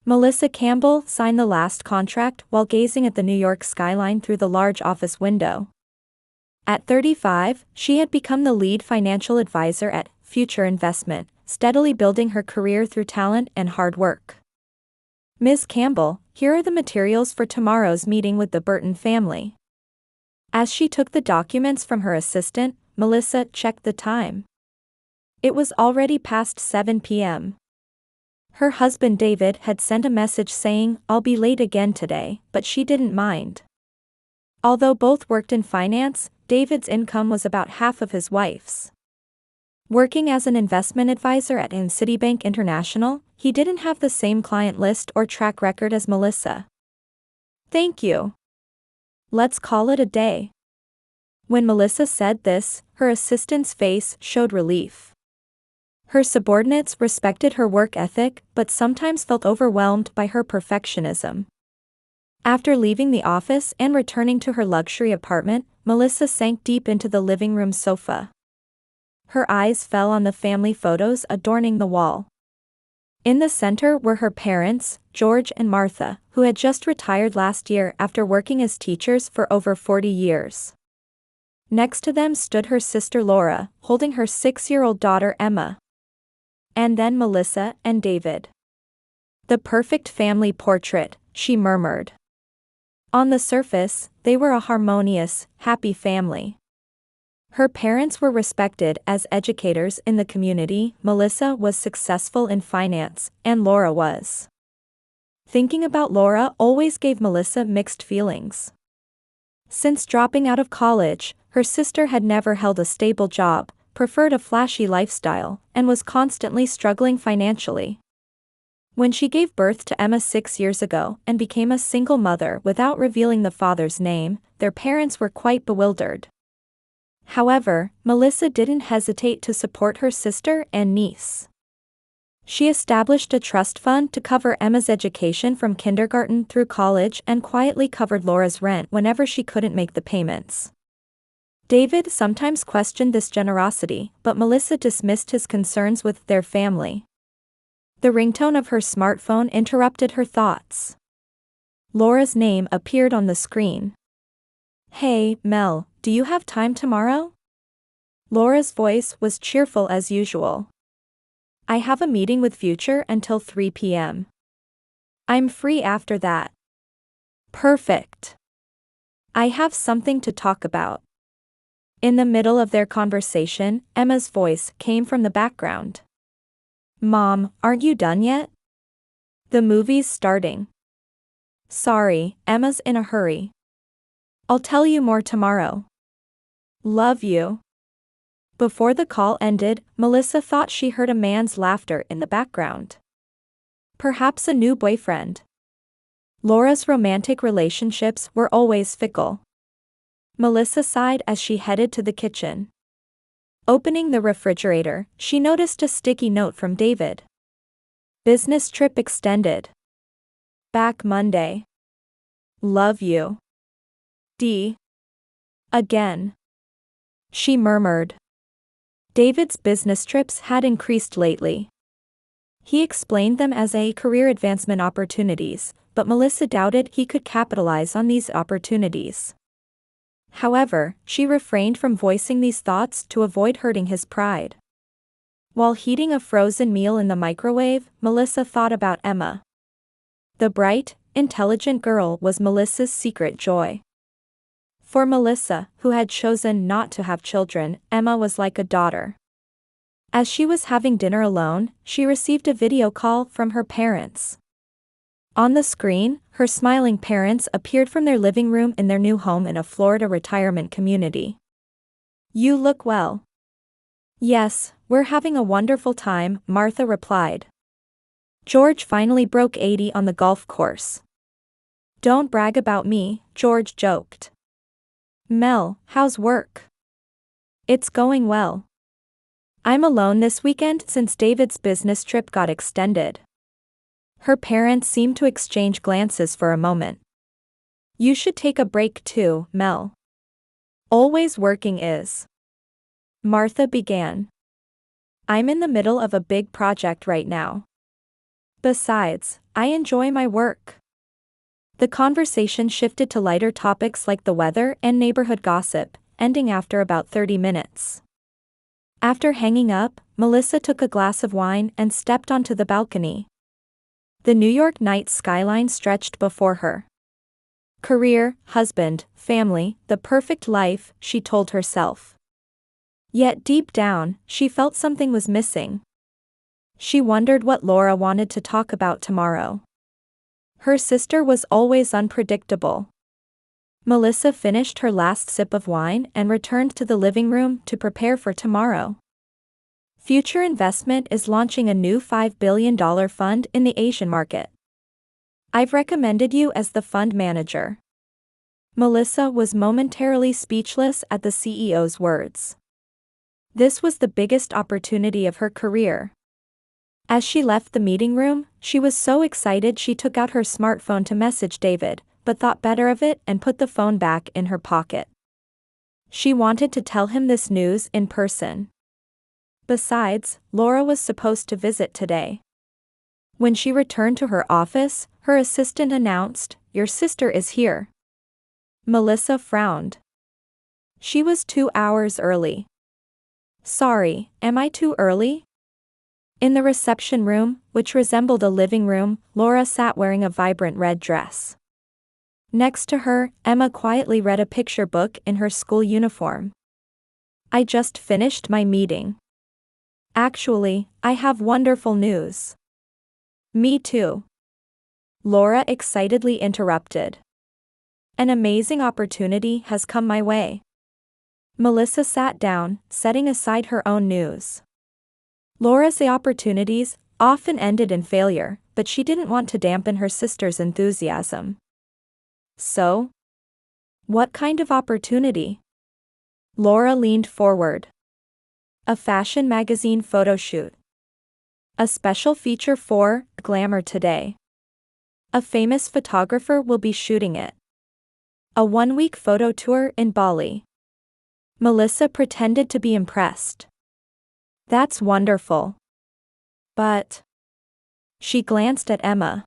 Melissa Campbell signed the last contract while gazing at the New York skyline through the large office window. At 35, she had become the lead financial advisor at Future Investment, steadily building her career through talent and hard work. Ms. Campbell, here are the materials for tomorrow's meeting with the Burton family. As she took the documents from her assistant, Melissa checked the time. It was already past 7 p.m. Her husband David had sent a message saying, "I'll be late again today," but she didn't mind. Although both worked in finance, David's income was about half of his wife's. Working as an investment advisor at Citibank International, he didn't have the same client list or track record as Melissa. "Thank you. Let's call it a day." When Melissa said this, her assistant's face showed relief. Her subordinates respected her work ethic but sometimes felt overwhelmed by her perfectionism. After leaving the office and returning to her luxury apartment, Melissa sank deep into the living room sofa. Her eyes fell on the family photos adorning the wall. In the center were her parents, George and Martha, who had just retired last year after working as teachers for over 40 years. Next to them stood her sister Laura, holding her 6-year-old daughter Emma. And then Melissa and David. "The perfect family portrait," she murmured. On the surface, they were a harmonious, happy family. Her parents were respected as educators in the community, Melissa was successful in finance, and Laura was. Thinking about Laura always gave Melissa mixed feelings. Since dropping out of college, her sister had never held a stable job, preferred a flashy lifestyle, and was constantly struggling financially. When she gave birth to Emma 6 years ago and became a single mother without revealing the father's name, their parents were quite bewildered. However, Melissa didn't hesitate to support her sister and niece. She established a trust fund to cover Emma's education from kindergarten through college and quietly covered Laura's rent whenever she couldn't make the payments. David sometimes questioned this generosity, but Melissa dismissed his concerns with their family. The ringtone of her smartphone interrupted her thoughts. Laura's name appeared on the screen. "Hey, Mel, do you have time tomorrow?" Laura's voice was cheerful as usual. "I have a meeting with Future until 3 p.m. I'm free after that." "Perfect. I have something to talk about." In the middle of their conversation, Emma's voice came from the background. "Mom, aren't you done yet? The movie's starting." "Sorry, Emma's in a hurry. I'll tell you more tomorrow. Love you." Before the call ended, Melissa thought she heard a man's laughter in the background. Perhaps a new boyfriend. Laura's romantic relationships were always fickle. Melissa sighed as she headed to the kitchen. Opening the refrigerator, she noticed a sticky note from David. "Business trip extended. Back Monday. Love you. D." Again. She murmured. David's business trips had increased lately. He explained them as career advancement opportunities, but Melissa doubted he could capitalize on these opportunities. However, she refrained from voicing these thoughts to avoid hurting his pride. While heating a frozen meal in the microwave, Melissa thought about Emma. The bright, intelligent girl was Melissa's secret joy. For Melissa, who had chosen not to have children, Emma was like a daughter. As she was having dinner alone, she received a video call from her parents. On the screen, her smiling parents appeared from their living room in their new home in a Florida retirement community. "You look well." "Yes, we're having a wonderful time," Martha replied. "George finally broke 80 on the golf course." "Don't brag about me," George joked. "Mel, how's work?" "It's going well. I'm alone this weekend since David's business trip got extended." Her parents seemed to exchange glances for a moment. "You should take a break too, Mel. Always working is." Martha began. "I'm in the middle of a big project right now. Besides, I enjoy my work. The conversation shifted to lighter topics like the weather and neighborhood gossip, ending after about 30 minutes. After hanging up, Melissa took a glass of wine and stepped onto the balcony. The New York night skyline stretched before her. Career, husband, family, the perfect life, she told herself. Yet deep down, she felt something was missing. She wondered what Laura wanted to talk about tomorrow. Her sister was always unpredictable. Melissa finished her last sip of wine and returned to the living room to prepare for tomorrow. Future Investment is launching a new $5 billion fund in the Asian market. I've recommended you as the fund manager. Melissa was momentarily speechless at the CEO's words. This was the biggest opportunity of her career. As she left the meeting room, she was so excited she took out her smartphone to message David, but thought better of it and put the phone back in her pocket. She wanted to tell him this news in person. Besides, Laura was supposed to visit today. When she returned to her office, her assistant announced, "Your sister is here." Melissa frowned. She was 2 hours early. "Sorry, am I too early?" In the reception room, which resembled a living room, Laura sat wearing a vibrant red dress. Next to her, Emma quietly read a picture book in her school uniform. "I just finished my meeting. Actually, I have wonderful news." "Me too." Laura excitedly interrupted. "An amazing opportunity has come my way." Melissa sat down, setting aside her own news. Laura's opportunities often ended in failure, but she didn't want to dampen her sister's enthusiasm. "So? What kind of opportunity?" Laura leaned forward. "A fashion magazine photo shoot. A special feature for Glamour Today. A famous photographer will be shooting it. A 1-week photo tour in Bali." Melissa pretended to be impressed. "That's wonderful. But..." She glanced at Emma.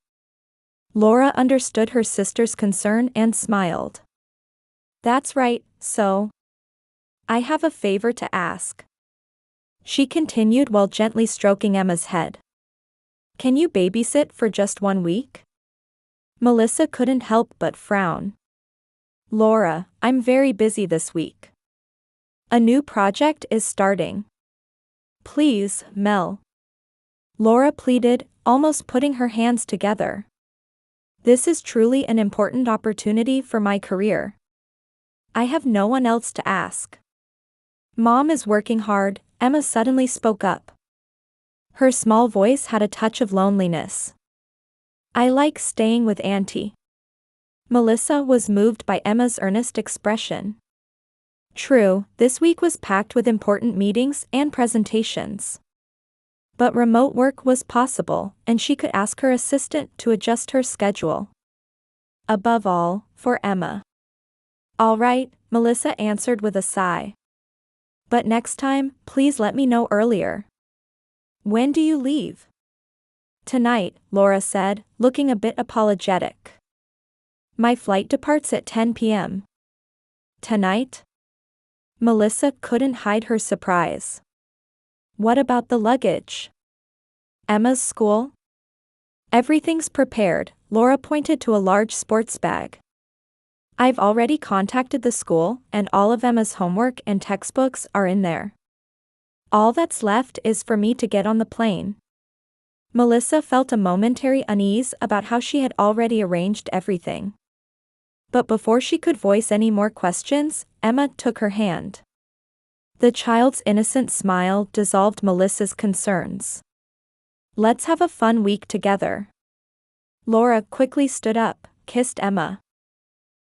Laura understood her sister's concern and smiled. "That's right, so I have a favor to ask," she continued while gently stroking Emma's head. "Can you babysit for just 1 week?" Melissa couldn't help but frown. "Laura, I'm very busy this week. A new project is starting. Please, Mel." Laura pleaded, almost putting her hands together. "This is truly an important opportunity for my career. I have no one else to ask." "Mom is working hard," Emma suddenly spoke up. Her small voice had a touch of loneliness. "I like staying with Auntie." Melissa was moved by Emma's earnest expression. True, this week was packed with important meetings and presentations. But remote work was possible, and she could ask her assistant to adjust her schedule. Above all, for Emma. "All right," Melissa answered with a sigh. "But next time, please let me know earlier." "When do you leave?" "Tonight," Laura said, looking a bit apologetic. "My flight departs at 10 p.m. "Tonight?" Melissa couldn't hide her surprise. "What about the luggage? Emma's school?" "Everything's prepared," Laura pointed to a large sports bag. "I've already contacted the school, and all of Emma's homework and textbooks are in there. All that's left is for me to get on the plane." Melissa felt a momentary unease about how she had already arranged everything. But before she could voice any more questions, Emma took her hand. The child's innocent smile dissolved Melissa's concerns. "Let's have a fun week together." Laura quickly stood up, kissed Emma.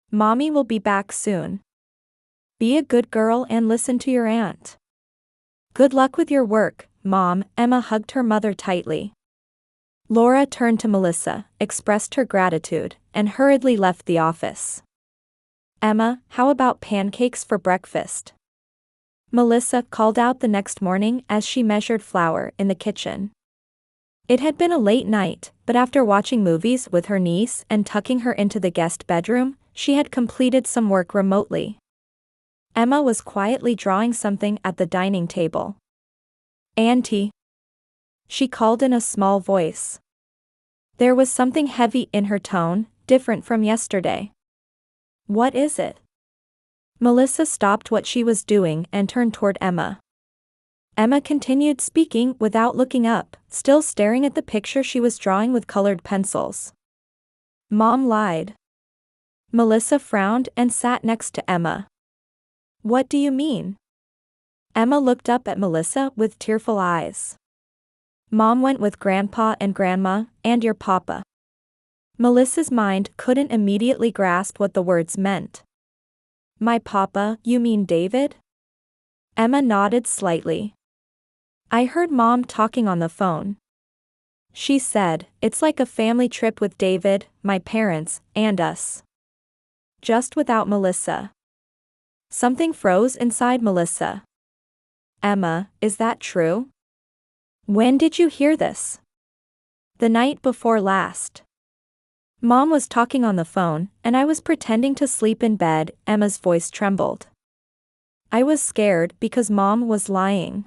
"Mommy will be back soon. Be a good girl and listen to your aunt." "Good luck with your work, Mom." Emma hugged her mother tightly. Laura turned to Melissa, expressed her gratitude, and hurriedly left the office. "Emma, how about pancakes for breakfast?" Melissa called out the next morning as she measured flour in the kitchen. It had been a late night, but after watching movies with her niece and tucking her into the guest bedroom, she had completed some work remotely. Emma was quietly drawing something at the dining table. "Auntie," she called in a small voice. There was something heavy in her tone, different from yesterday. "What is it?" Melissa stopped what she was doing and turned toward Emma. Emma continued speaking without looking up, still staring at the picture she was drawing with colored pencils. "Mom lied." Melissa frowned and sat next to Emma. "What do you mean?" Emma looked up at Melissa with tearful eyes. "Mom went with Grandpa and Grandma, and your papa." Melissa's mind couldn't immediately grasp what the words meant. "My papa, you mean David?" Emma nodded slightly. "I heard Mom talking on the phone. She said, it's like a family trip with David, my parents, and us." Just without Melissa. Something froze inside Melissa. "Emma, is that true?" "When did you hear this?" "The night before last. Mom was talking on the phone, and I was pretending to sleep in bed." Emma's voice trembled. "I was scared because Mom was lying."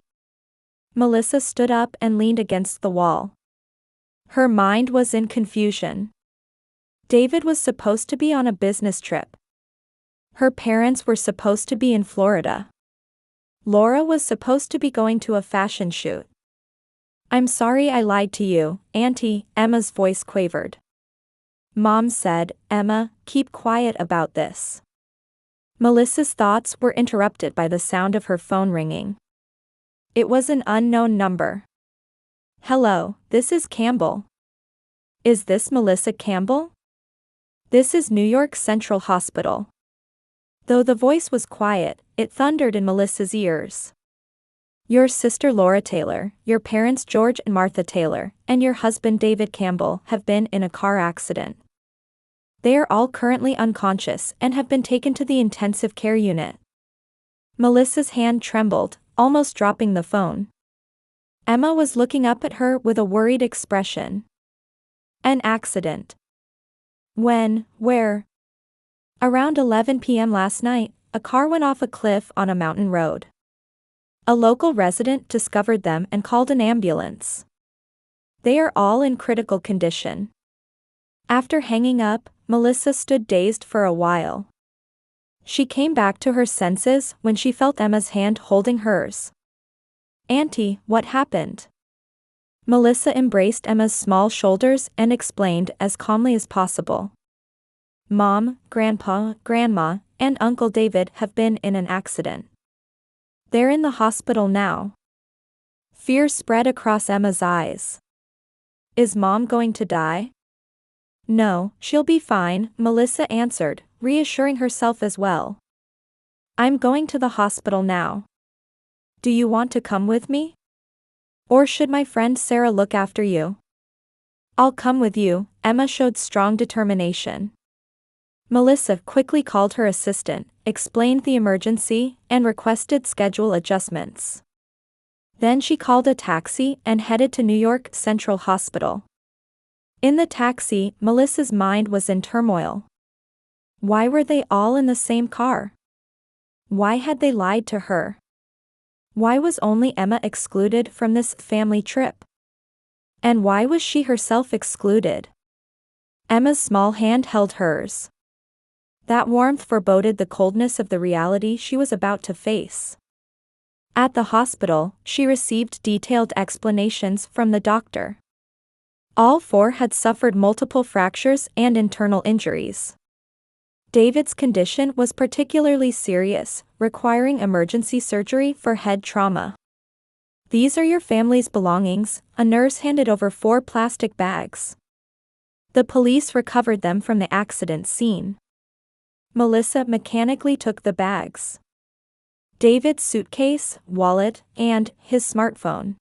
Melissa stood up and leaned against the wall. Her mind was in confusion. David was supposed to be on a business trip. Her parents were supposed to be in Florida. Laura was supposed to be going to a fashion shoot. "I'm sorry I lied to you, Auntie," Emma's voice quavered. "Mom said, Emma, keep quiet about this." Melissa's thoughts were interrupted by the sound of her phone ringing. It was an unknown number. "Hello, this is Campbell." "Is this Melissa Campbell?" "This is New York Central Hospital." Though the voice was quiet, it thundered in Melissa's ears. "Your sister Laura Taylor, your parents George and Martha Taylor, and your husband David Campbell have been in a car accident. They are all currently unconscious and have been taken to the intensive care unit." Melissa's hand trembled, almost dropping the phone. Emma was looking up at her with a worried expression. "An accident? When, where?" "Around 11 p.m. last night, a car went off a cliff on a mountain road. A local resident discovered them and called an ambulance. They are all in critical condition." After hanging up, Melissa stood dazed for a while. She came back to her senses when she felt Emma's hand holding hers. "Auntie, what happened?" Melissa embraced Emma's small shoulders and explained as calmly as possible. "Mom, Grandpa, Grandma, and Uncle David have been in an accident. They're in the hospital now." Fear spread across Emma's eyes. "Is Mom going to die?" "No, she'll be fine," Melissa answered, reassuring herself as well. "I'm going to the hospital now. Do you want to come with me? Or should my friend Sarah look after you?" "I'll come with you," Emma showed strong determination. Melissa quickly called her assistant, explained the emergency, and requested schedule adjustments. Then she called a taxi and headed to New York Central Hospital. In the taxi, Melissa's mind was in turmoil. Why were they all in the same car? Why had they lied to her? Why was only Emma excluded from this family trip? And why was she herself excluded? Emma's small hand held hers. That warmth foreboded the coldness of the reality she was about to face. At the hospital, she received detailed explanations from the doctor. All four had suffered multiple fractures and internal injuries. David's condition was particularly serious, requiring emergency surgery for head trauma. "These are your family's belongings," a nurse handed over 4 plastic bags. The police recovered them from the accident scene. Melissa mechanically took the bags. David's suitcase, wallet, and his smartphone.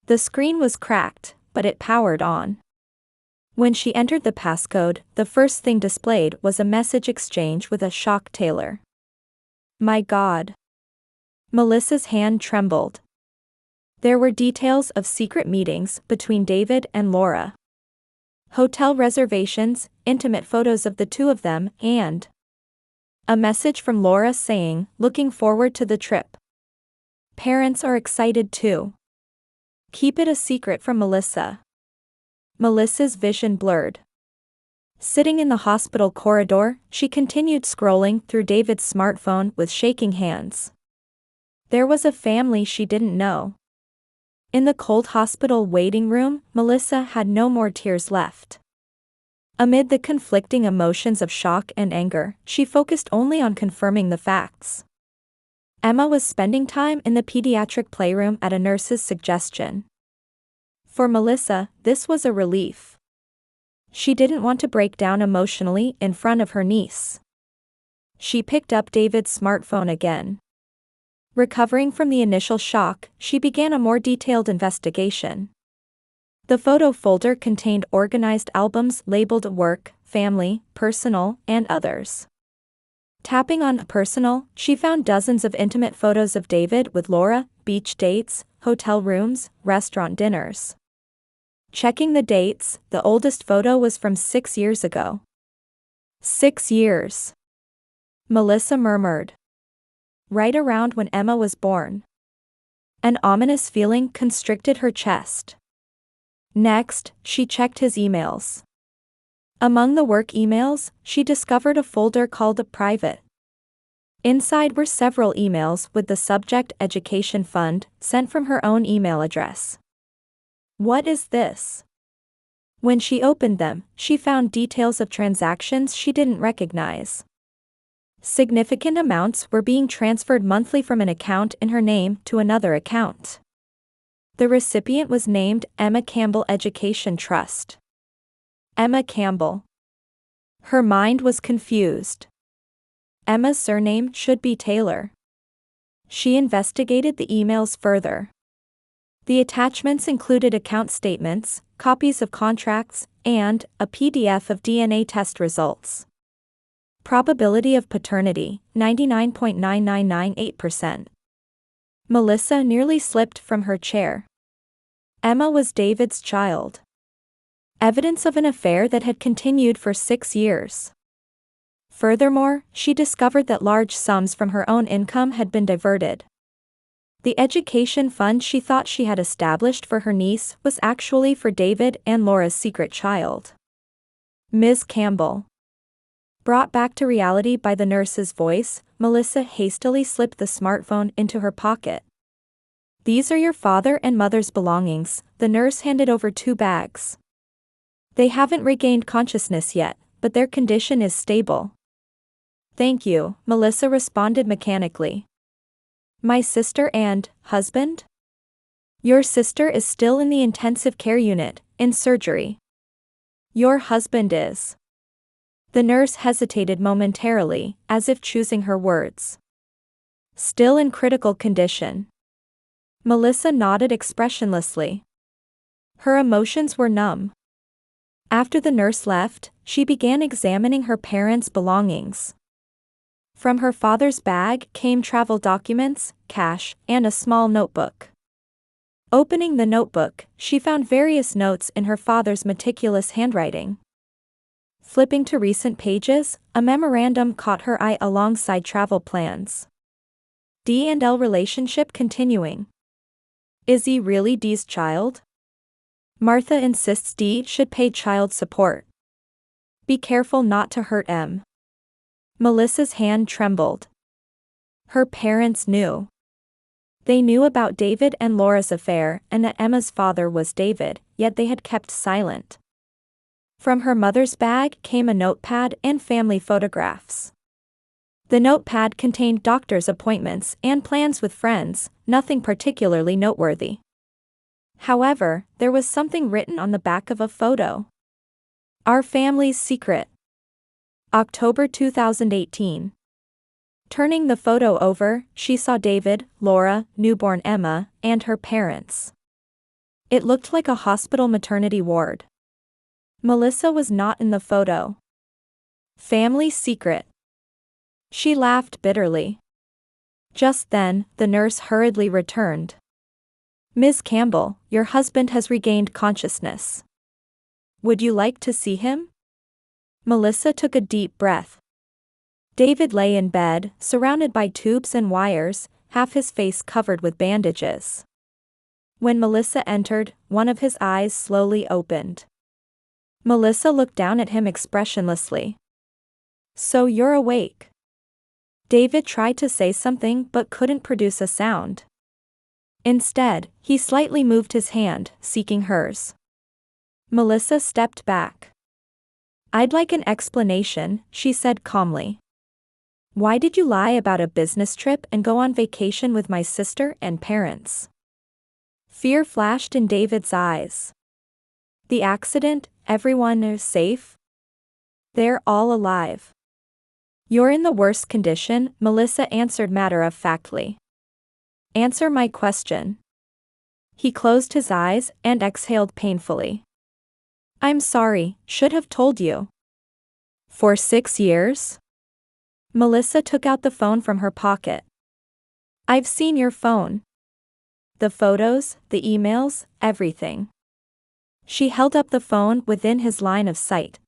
The screen was cracked, but it powered on. When she entered the passcode, the first thing displayed was a message exchange with a shocked Taylor. "My God." Melissa's hand trembled. There were details of secret meetings between David and Laura, hotel reservations, intimate photos of the two of them, and a message from Laura saying, "Looking forward to the trip. Parents are excited too. Keep it a secret from Melissa." Melissa's vision blurred. Sitting in the hospital corridor, she continued scrolling through David's smartphone with shaking hands. There was a family she didn't know. In the cold hospital waiting room, Melissa had no more tears left. Amid the conflicting emotions of shock and anger, she focused only on confirming the facts. Emma was spending time in the pediatric playroom at a nurse's suggestion. For Melissa, this was a relief. She didn't want to break down emotionally in front of her niece. She picked up David's smartphone again. Recovering from the initial shock, she began a more detailed investigation. The photo folder contained organized albums labeled work, family, personal, and others. Tapping on personal, she found dozens of intimate photos of David with Laura, beach dates, hotel rooms, restaurant dinners. Checking the dates, the oldest photo was from 6 years ago. 6 years. Melissa murmured. Right around when Emma was born. An ominous feeling constricted her chest. Next, she checked his emails. Among the work emails, she discovered a folder called Private. Inside were several emails with the subject Education Fund, sent from her own email address. What is this? When she opened them, she found details of transactions she didn't recognize. Significant amounts were being transferred monthly from an account in her name to another account. The recipient was named Emma Campbell Education Trust. Emma Campbell. Her mind was confused. Emma's surname should be Taylor. She investigated the emails further. The attachments included account statements, copies of contracts, and a PDF of DNA test results. Probability of paternity, 99.9998%. Melissa nearly slipped from her chair. Emma was David's child. Evidence of an affair that had continued for 6 years. Furthermore, she discovered that large sums from her own income had been diverted. The education fund she thought she had established for her niece was actually for David and Laura's secret child. Ms. Campbell. Brought back to reality by the nurse's voice, Melissa hastily slipped the smartphone into her pocket. "These are your father and mother's belongings," the nurse handed over 2 bags. "They haven't regained consciousness yet, but their condition is stable." "Thank you," Melissa responded mechanically. "My sister and husband?" "Your sister is still in the intensive care unit, in surgery. Your husband is." The nurse hesitated momentarily, as if choosing her words. "Still in critical condition." Melissa nodded expressionlessly. Her emotions were numb. After the nurse left, she began examining her parents' belongings. From her father's bag came travel documents, cash, and a small notebook. Opening the notebook, she found various notes in her father's meticulous handwriting. Flipping to recent pages, a memorandum caught her eye alongside travel plans. D&L relationship continuing. Is he really Dee's child? Martha insists Dee should pay child support. Be careful not to hurt M. Melissa's hand trembled. Her parents knew. They knew about David and Laura's affair and that Emma's father was David, yet they had kept silent. From her mother's bag came a notepad and family photographs. The notepad contained doctor's appointments and plans with friends, nothing particularly noteworthy. However, there was something written on the back of a photo. Our family's secret. October 2018. Turning the photo over, she saw David, Laura, newborn Emma, and her parents. It looked like a hospital maternity ward. Melissa was not in the photo. Family secret. She laughed bitterly. Just then, the nurse hurriedly returned. Ms. Campbell, your husband has regained consciousness. Would you like to see him? Melissa took a deep breath. David lay in bed, surrounded by tubes and wires, half his face covered with bandages. When Melissa entered, one of his eyes slowly opened. Melissa looked down at him expressionlessly. So you're awake. David tried to say something but couldn't produce a sound. Instead, he slightly moved his hand, seeking hers. Melissa stepped back. I'd like an explanation, she said calmly. Why did you lie about a business trip and go on vacation with my sister and parents? Fear flashed in David's eyes. The accident, everyone is safe? They're all alive. You're in the worst condition, Melissa answered matter-of-factly. Answer my question. He closed his eyes and exhaled painfully. I'm sorry, should have told you. For 6 years? Melissa took out the phone from her pocket. I've seen your phone. The photos, the emails, everything. She held up the phone within his line of sight.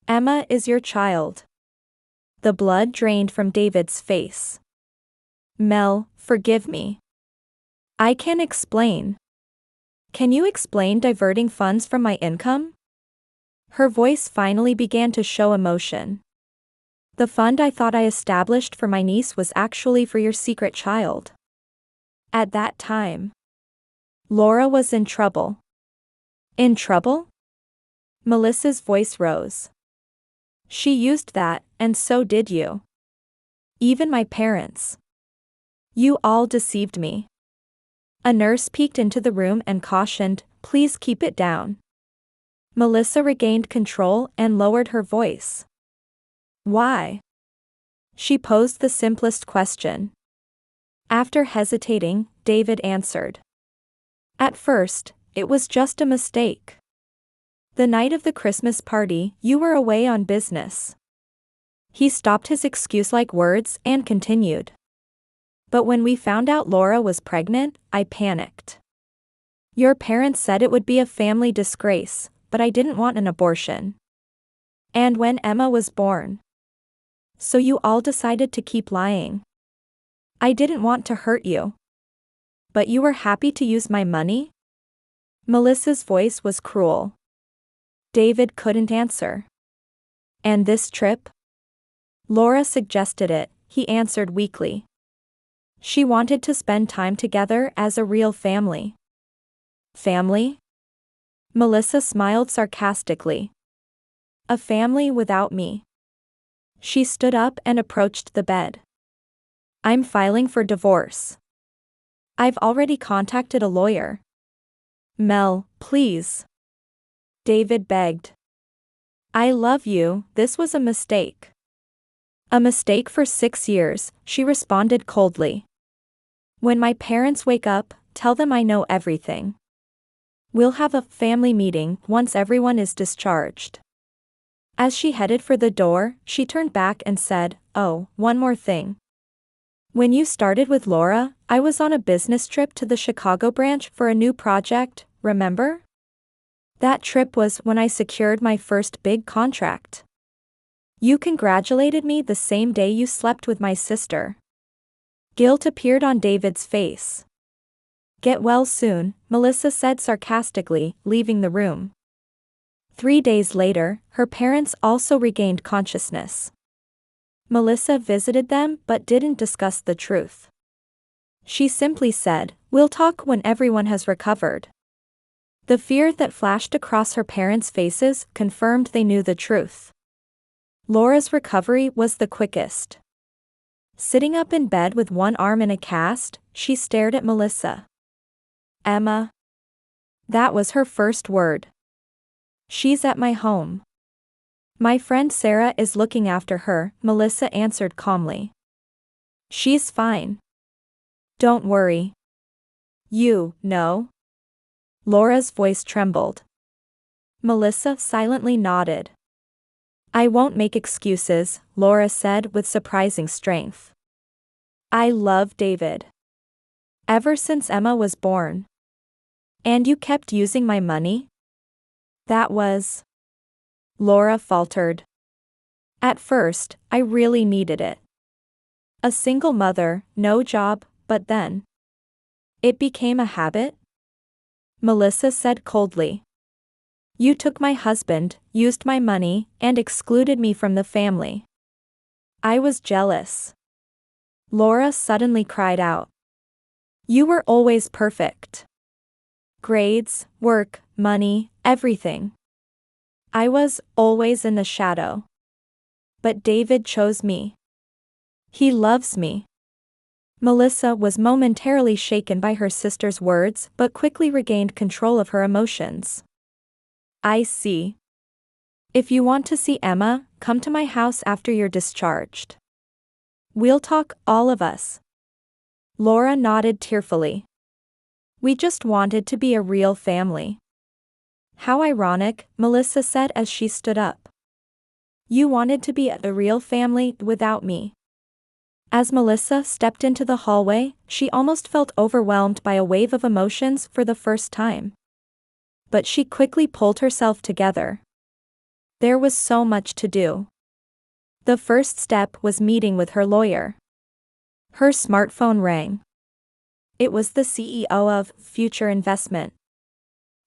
Emma is your child. The blood drained from David's face. Mel, forgive me. I can explain. Can you explain diverting funds from my income? Her voice finally began to show emotion. The fund I thought I established for my niece was actually for your secret child. At that time, Laura was in trouble. In trouble? Melissa's voice rose. She used that, and so did you. Even my parents. You all deceived me. A nurse peeked into the room and cautioned, please keep it down. Melissa regained control and lowered her voice. Why? She posed the simplest question. After hesitating, David answered. At first, it was just a mistake. The night of the Christmas party, you were away on business. He stopped his excuse-like words and continued. But when we found out Laura was pregnant, I panicked. Your parents said it would be a family disgrace, but I didn't want an abortion. And when Emma was born. So you all decided to keep lying. I didn't want to hurt you. But you were happy to use my money? Melissa's voice was cruel. David couldn't answer. And this trip? Laura suggested it, he answered weakly. She wanted to spend time together as a real family. Family? Melissa smiled sarcastically. A family without me. She stood up and approached the bed. I'm filing for divorce. I've already contacted a lawyer. Mel, please. David begged. I love you, this was a mistake. A mistake for 6 years, she responded coldly. When my parents wake up, tell them I know everything. We'll have a family meeting once everyone is discharged. As she headed for the door, she turned back and said, oh, one more thing. When you started with Laura, I was on a business trip to the Chicago branch for a new project, remember? That trip was when I secured my first big contract. You congratulated me the same day you slept with my sister. Guilt appeared on David's face. Get well soon, Melissa said sarcastically, leaving the room. 3 days later, her parents also regained consciousness. Melissa visited them but didn't discuss the truth. She simply said, we'll talk when everyone has recovered. The fear that flashed across her parents' faces confirmed they knew the truth. Laura's recovery was the quickest. Sitting up in bed with one arm in a cast, she stared at Melissa. Emma. That was her first word. She's at my home. My friend Sarah is looking after her, Melissa answered calmly. She's fine. Don't worry. You know? Laura's voice trembled. Melissa silently nodded. I won't make excuses, Laura said with surprising strength. I love David. Ever since Emma was born. And you kept using my money? That was... Laura faltered. At first, I really needed it. A single mother, no job, but then... It became a habit? Melissa said coldly. You took my husband, used my money, and excluded me from the family. I was jealous. Laura suddenly cried out. You were always perfect. Grades, work, money, everything. I was always in the shadow. But David chose me. He loves me. Melissa was momentarily shaken by her sister's words but quickly regained control of her emotions. I see. If you want to see Emma, come to my house after you're discharged. We'll talk, all of us. Laura nodded tearfully. We just wanted to be a real family. How ironic, Melissa said as she stood up. You wanted to be a real family without me. As Melissa stepped into the hallway, she almost felt overwhelmed by a wave of emotions for the first time. But she quickly pulled herself together. There was so much to do. The first step was meeting with her lawyer. Her smartphone rang. It was the CEO of Future Investment.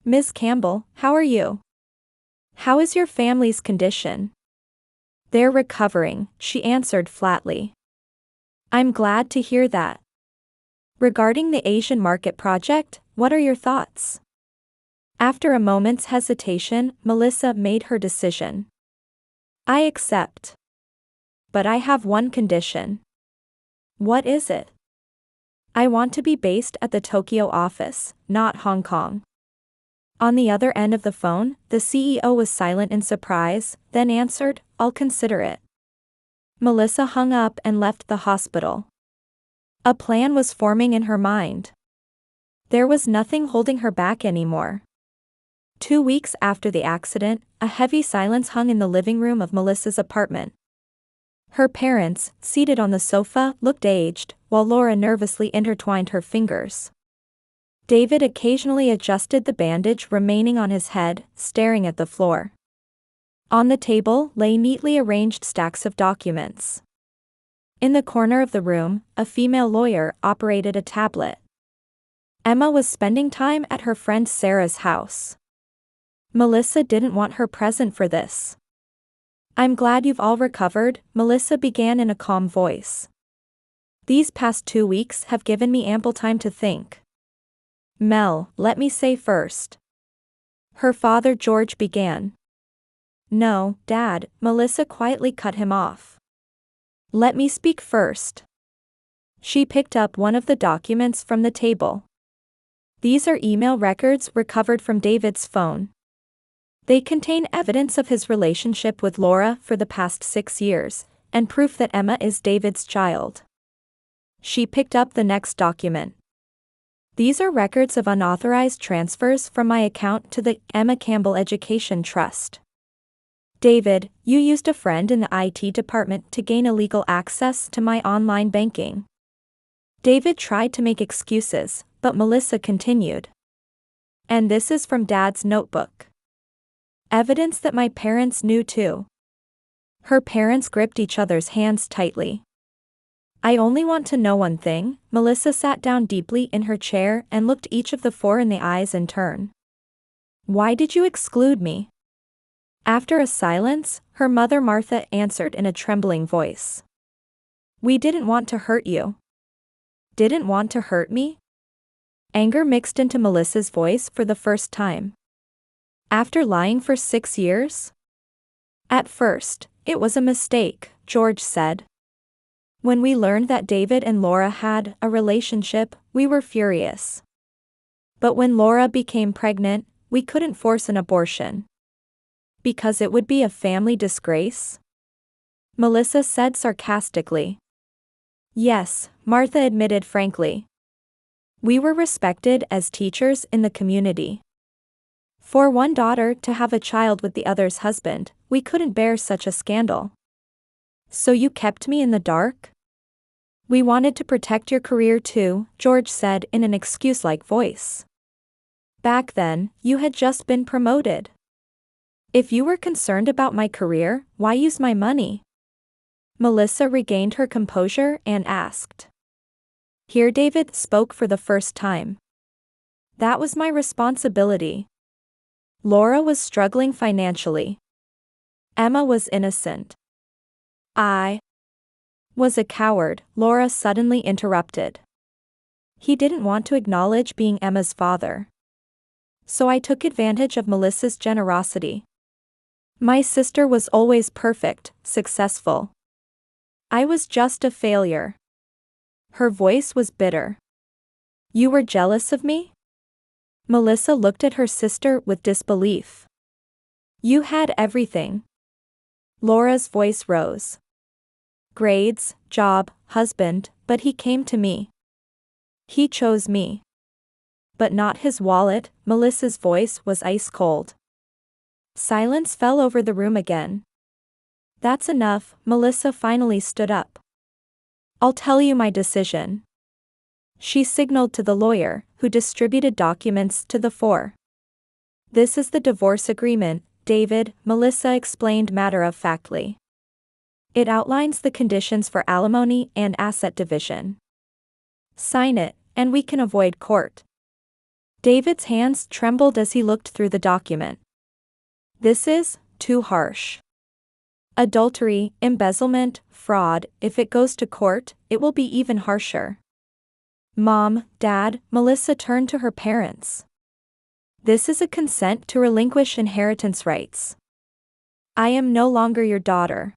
Ms. Campbell, how are you? How is your family's condition? They're recovering, she answered flatly. I'm glad to hear that. Regarding the Asian market project, what are your thoughts? After a moment's hesitation, Melissa made her decision. I accept. But I have one condition. What is it? I want to be based at the Tokyo office, not Hong Kong. On the other end of the phone, the CEO was silent in surprise, then answered, I'll consider it. Melissa hung up and left the hospital. A plan was forming in her mind. There was nothing holding her back anymore. 2 weeks after the accident, a heavy silence hung in the living room of Melissa's apartment. Her parents, seated on the sofa, looked aged, while Laura nervously intertwined her fingers. David occasionally adjusted the bandage remaining on his head, staring at the floor. On the table lay neatly arranged stacks of documents. In the corner of the room, a female lawyer operated a tablet. Emma was spending time at her friend Sarah's house. Melissa didn't want her present for this. I'm glad you've all recovered, Melissa began in a calm voice. These past 2 weeks have given me ample time to think. Mel, let me say first. Her father George began. No, Dad, Melissa quietly cut him off. Let me speak first. She picked up one of the documents from the table. These are email records recovered from David's phone. They contain evidence of his relationship with Laura for the past 6 years, and proof that Emma is David's child. She picked up the next document. These are records of unauthorized transfers from my account to the Emma Campbell Education Trust. David, you used a friend in the IT department to gain illegal access to my online banking. David tried to make excuses, but Melissa continued. And this is from Dad's notebook. Evidence that my parents knew too. Her parents gripped each other's hands tightly. I only want to know one thing. Melissa sat down deeply in her chair and looked each of the 4 in the eyes in turn. Why did you exclude me? After a silence, her mother Martha answered in a trembling voice. We didn't want to hurt you. Didn't want to hurt me? Anger mixed into Melissa's voice for the first time. After lying for 6 years? At first, it was a mistake, George said. When we learned that David and Laura had a relationship, we were furious. But when Laura became pregnant, we couldn't force an abortion. Because it would be a family disgrace? Melissa said sarcastically. Yes, Martha admitted frankly. We were respected as teachers in the community. For one daughter to have a child with the other's husband, we couldn't bear such a scandal. So you kept me in the dark? We wanted to protect your career too, George said in an excuse-like voice. Back then, you had just been promoted. If you were concerned about my career, why use my money? Melissa regained her composure and asked. Here David spoke for the first time. That was my responsibility. Laura was struggling financially. Emma was innocent. I was a coward, Laura suddenly interrupted. He didn't want to acknowledge being Emma's father. So I took advantage of Melissa's generosity. My sister was always perfect, successful. I was just a failure. Her voice was bitter. You were jealous of me? Melissa looked at her sister with disbelief. You had everything. Laura's voice rose. Grades, job, husband, but he came to me. He chose me. But not his wallet. Melissa's voice was ice cold. Silence fell over the room again. That's enough, Melissa finally stood up. I'll tell you my decision. She signaled to the lawyer, who distributed documents to the four. This is the divorce agreement, David, Melissa explained matter-of-factly. It outlines the conditions for alimony and asset division. Sign it, and we can avoid court. David's hands trembled as he looked through the document. This is too harsh. Adultery, embezzlement, fraud, if it goes to court, it will be even harsher. Mom, Dad, Melissa turned to her parents. This is a consent to relinquish inheritance rights. I am no longer your daughter.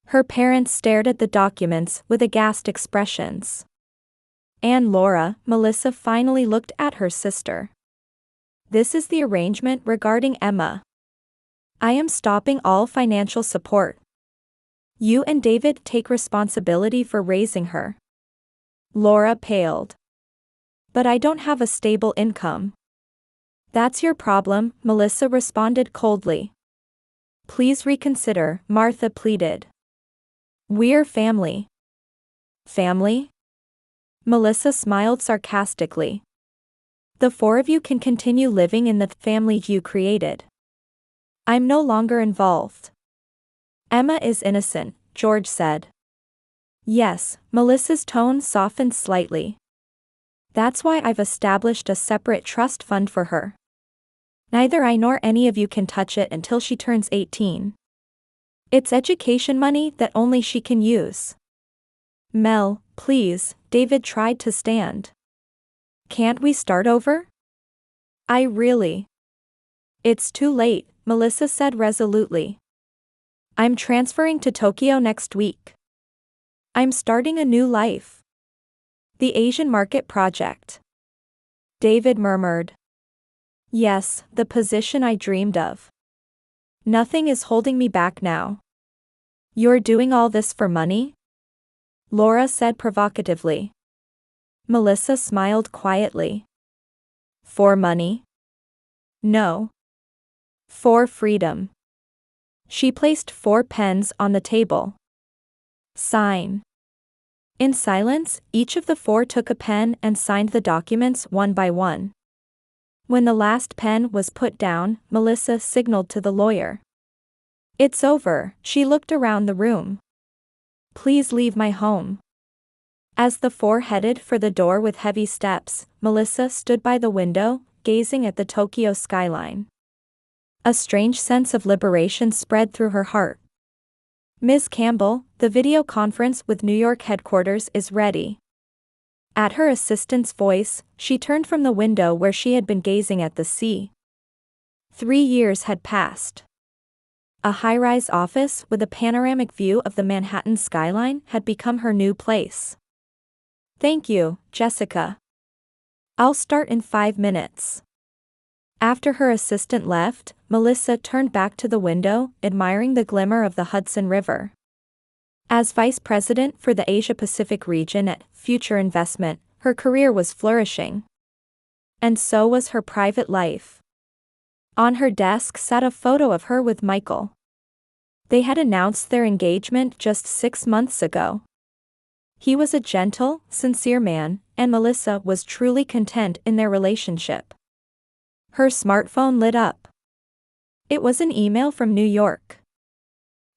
Her parents stared at the documents with aghast expressions. And Laura, Melissa finally looked at her sister. This is the arrangement regarding Emma. I am stopping all financial support. You and David take responsibility for raising her. Laura paled. But I don't have a stable income. That's your problem, Melissa responded coldly. Please reconsider, Martha pleaded. We're family. Family? Melissa smiled sarcastically. The four of you can continue living in the family you created. I'm no longer involved. Emma is innocent, George said. Yes, Melissa's tone softened slightly. That's why I've established a separate trust fund for her. Neither I nor any of you can touch it until she turns 18. It's education money that only she can use. Mel, please, David tried to stand. Can't we start over? It's too late, Melissa said resolutely. I'm transferring to Tokyo next week. I'm starting a new life. The Asian Market Project. David murmured. Yes, the position I dreamed of. Nothing is holding me back now. You're doing all this for money? Laura said provocatively. Melissa smiled quietly. For money? No. For freedom. She placed 4 pens on the table. Sign. In silence, each of the 4 took a pen and signed the documents one by one. When the last pen was put down, Melissa signaled to the lawyer. It's over, she looked around the room. Please leave my home. As the 4 headed for the door with heavy steps, Melissa stood by the window, gazing at the Tokyo skyline. A strange sense of liberation spread through her heart. Ms. Campbell, the video conference with New York headquarters is ready. At her assistant's voice, she turned from the window where she had been gazing at the sea. 3 years had passed. A high-rise office with a panoramic view of the Manhattan skyline had become her new place. Thank you, Jessica. I'll start in 5 minutes. After her assistant left, Melissa turned back to the window, admiring the glimmer of the Hudson River. As vice president for the Asia-Pacific region at Future Investment, her career was flourishing. And so was her private life. On her desk sat a photo of her with Michael. They had announced their engagement just 6 months ago. He was a gentle, sincere man, and Melissa was truly content in their relationship. Her smartphone lit up. It was an email from New York.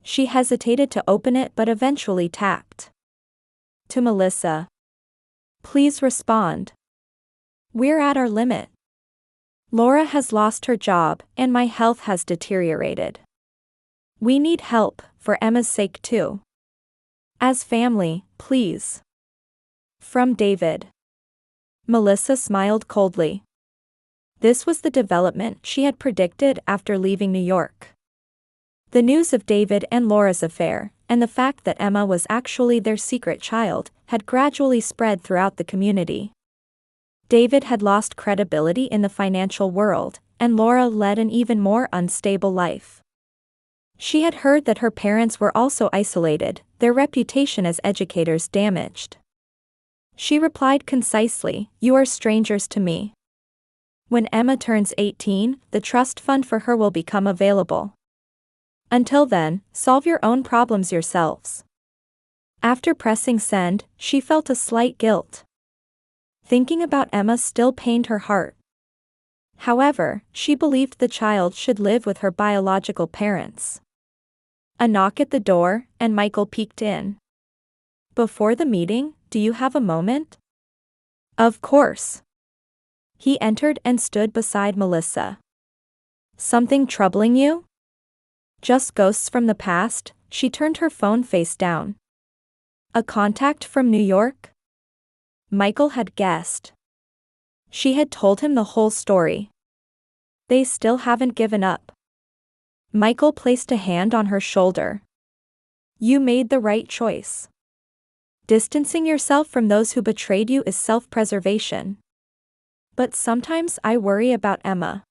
She hesitated to open it but eventually tapped. To Melissa. Please respond. We're at our limit. Laura has lost her job and my health has deteriorated. We need help, for Emma's sake too. As family, please. From David. Melissa smiled coldly. This was the development she had predicted after leaving New York. The news of David and Laura's affair, and the fact that Emma was actually their secret child, had gradually spread throughout the community. David had lost credibility in the financial world, and Laura led an even more unstable life. She had heard that her parents were also isolated, their reputation as educators damaged. She replied concisely, "You are strangers to me. When Emma turns 18, the trust fund for her will become available. Until then, solve your own problems yourselves." After pressing send, she felt a slight guilt. Thinking about Emma still pained her heart. However, she believed the child should live with her biological parents. A knock at the door, and Michael peeked in. "Before the meeting, do you have a moment?" "Of course." He entered and stood beside Melissa. "Something troubling you?" "Just ghosts from the past." She turned her phone face down. "A contact from New York?" Michael had guessed. She had told him the whole story. "They still haven't given up." Michael placed a hand on her shoulder. "You made the right choice. Distancing yourself from those who betrayed you is self-preservation. But sometimes I worry about Emma.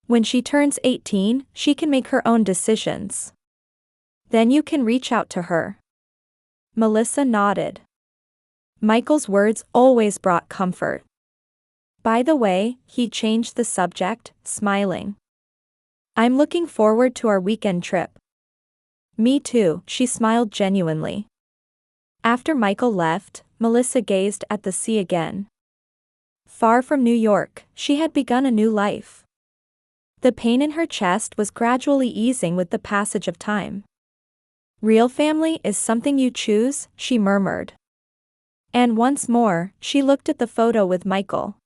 When she turns 18, she can make her own decisions. Then you can reach out to her." Melissa nodded. Michael's words always brought comfort. By the way, he changed the subject, smiling. "I'm looking forward to our weekend trip." "Me too," she smiled genuinely. After Michael left, Melissa gazed at the sea again. Far from New York, she had begun a new life. The pain in her chest was gradually easing with the passage of time. "Real family is something you choose," she murmured. And once more, she looked at the photo with Michael.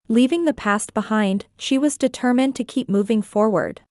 Leaving the past behind, she was determined to keep moving forward.